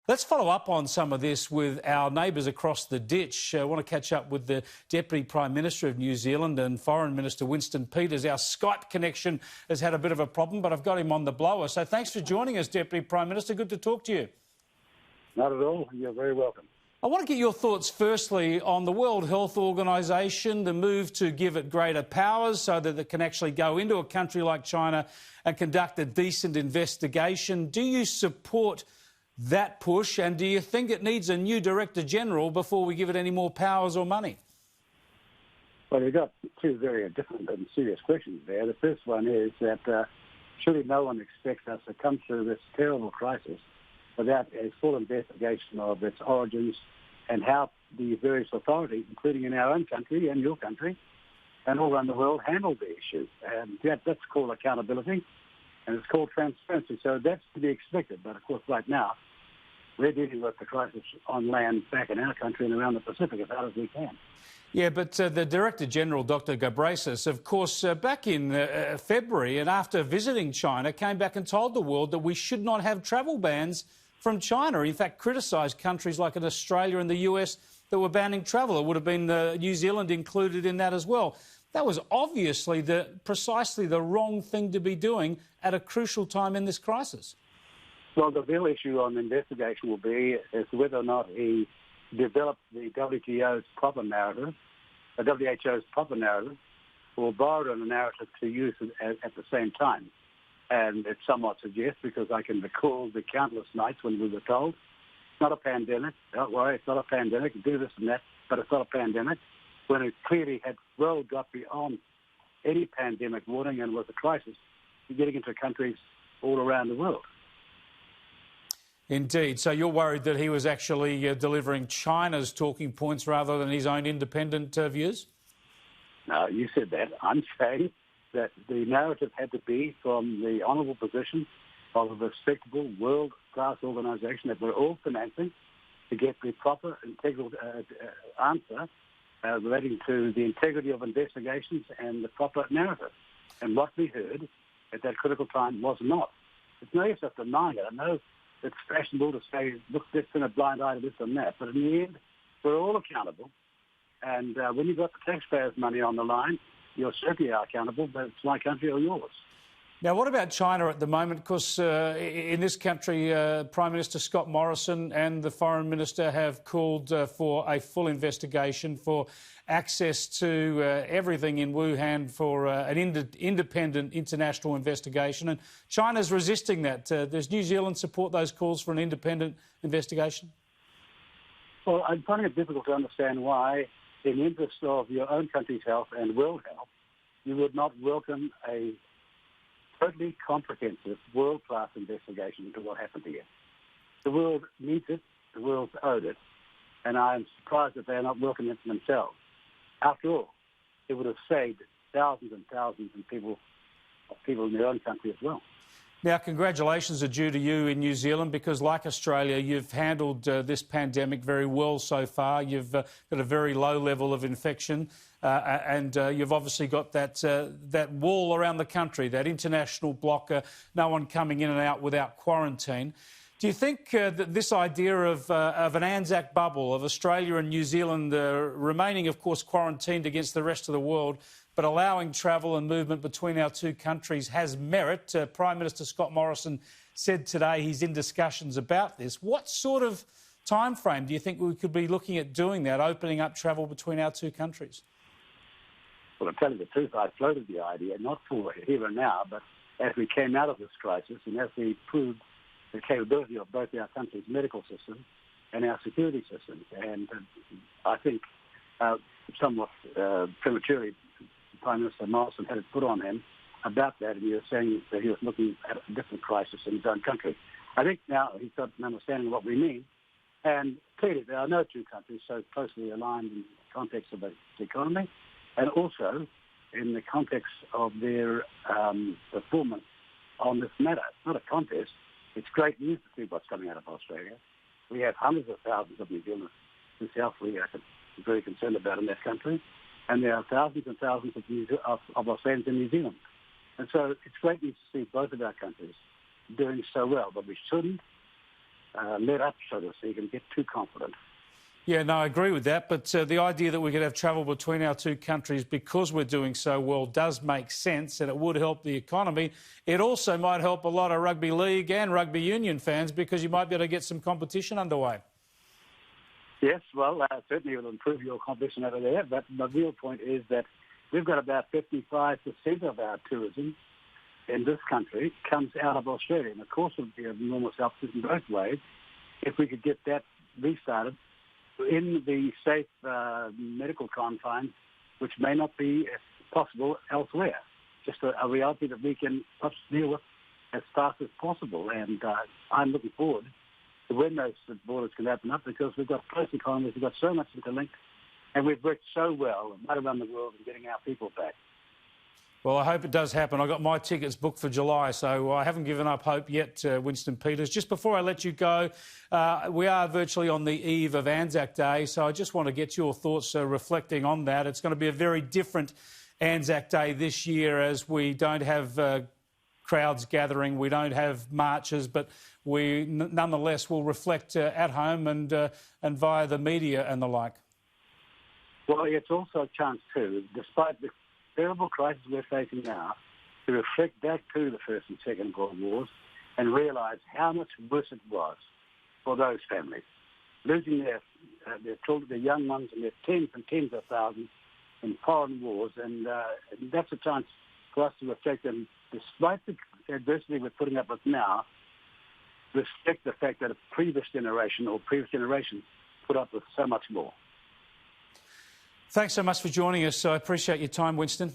Let's follow up on some of this with our neighbours across the ditch. I want to catch up with the Deputy Prime Minister of New Zealand and Foreign Minister Winston Peters. Our Skype connection has had a bit of a problem, but I've got him on the blower. So thanks for joining us, Deputy Prime Minister. Good to talk to you. Not at all. You're very welcome. I want to get your thoughts firstly on the World Health Organization, the move to give it greater powers so that it can actually go into a country like China and conduct a decent investigation. Do you support that push, and do you think it needs a new Director General before we give it any more powers or money? Well, you've got two very different and serious questions there. The first one is that surely no one expects us to come through this terrible crisis without a full investigation of its origins and how the various authorities, including in our own country and your country and all around the world, handle the issue. And that's called accountability, and it's called transparency. So that's to be expected. But, of course, right now, we're dealing with the crisis on land back in our country and around the Pacific as hard as we can. Yeah, but the Director General, Dr. Ghebreyesus, of course, back in February and after visiting China, came back and told the world that we should not have travel bans from China. In fact, criticised countries like in Australia and the US that were banning travel. It would have been New Zealand included in that as well. That was obviously precisely the wrong thing to be doing at a crucial time in this crisis. Well, the real issue on the investigation will be as to whether or not he developed the WTO's proper narrative, the WHO's proper narrative, or borrowed on a narrative to use at the same time. And it somewhat suggests, because I can recall the countless nights when we were told, it's not a pandemic, don't worry, it's not a pandemic, do this and that, but it's not a pandemic, when it clearly had well got beyond any pandemic warning and was a crisis getting into countries all around the world. Indeed. So you're worried that he was actually delivering China's talking points rather than his own independent views? No, you said that. I'm saying that the narrative had to be from the honourable position of a respectable world-class organisation that we're all financing to get the proper integral answer relating to the integrity of investigations and the proper narrative. And what we heard at that critical time was not. It's no use of denying it. I know it's fashionable to say, look, let's turn a blind eye to this and that. But in the end, we're all accountable. And when you've got the taxpayers' money on the line, you're certainly accountable, but it's my country or yours. Now, what about China at the moment? Because in this country, Prime Minister Scott Morrison and the Foreign Minister have called for a full investigation, for access to everything in Wuhan, for an independent international investigation. And China's resisting that. Does New Zealand support those calls for an independent investigation? Well, I'm finding it difficult to understand why, in the interest of your own country's health and world health, you would not welcome a totally comprehensive, world-class investigation into what happened here. The world needs it, the world's owed it, and I'm surprised that they're not welcoming it themselves. After all, it would have saved thousands and thousands of people in their own country as well. Now, congratulations are due to you in New Zealand because, like Australia, you've handled this pandemic very well so far. You've got a very low level of infection and you've obviously got that wall around the country, that international blocker, no one coming in and out without quarantine. Do you think that this idea of an Anzac bubble, of Australia and New Zealand remaining, of course, quarantined against the rest of the world, but allowing travel and movement between our two countries has merit? Prime Minister Scott Morrison said today he's in discussions about this. What sort of time frame do you think we could be looking at doing that, opening up travel between our two countries? Well, to tell you the truth, I floated the idea, not for here and now, but as we came out of this crisis and as we proved the capability of both our country's medical system and our security systems. And I think somewhat prematurely, Prime Minister Morrison had it put on him about that, and he was saying that he was looking at a different crisis in his own country. I think now he's got an understanding of what we mean, and clearly there are no two countries so closely aligned in the context of the economy, and also in the context of their performance on this matter. It's not a contest. It's great news to see what's coming out of Australia. We have hundreds of thousands of New Zealanders whose health we are very concerned about in that country. And there are thousands and thousands of Australians in New Zealand. And so it's great news to see both of our countries doing so well. But we shouldn't let up, so to speak, and get too confident. Yeah, no, I agree with that. But the idea that we could have travel between our two countries because we're doing so well does make sense, and it would help the economy. It also might help a lot of rugby league and rugby union fans because you might be able to get some competition underway. Yes, well, certainly it will improve your competition over there. But my real point is that we've got about 55% of our tourism in this country comes out of Australia. And of course, it would be of enormous help in both ways if we could get that restarted in the safe medical confines, which may not be possible elsewhere. Just a reality that we can perhaps deal with as fast as possible. And I'm looking forward to when those borders can open up, because we've got close economies, we've got so much interlinked, and we've worked so well right around the world in getting our people back. Well, I hope it does happen. I got my tickets booked for July, so I haven't given up hope yet, Winston Peters. Just before I let you go, we are virtually on the eve of Anzac Day, so I just want to get your thoughts reflecting on that. It's going to be a very different Anzac Day this year, as we don't have crowds gathering, we don't have marches, but we nonetheless will reflect at home and via the media and the like. Well, it's also a chance too, despite the terrible crisis we're facing now, to reflect back to the First and Second World Wars and realise how much worse it was for those families, losing their children, their young ones, and their tens and tens of thousands in foreign wars. And that's a chance for us to reflect, and despite the adversity we're putting up with now, respect the fact that a previous generation or previous generations put up with so much more. Thanks so much for joining us. I appreciate your time, Winston.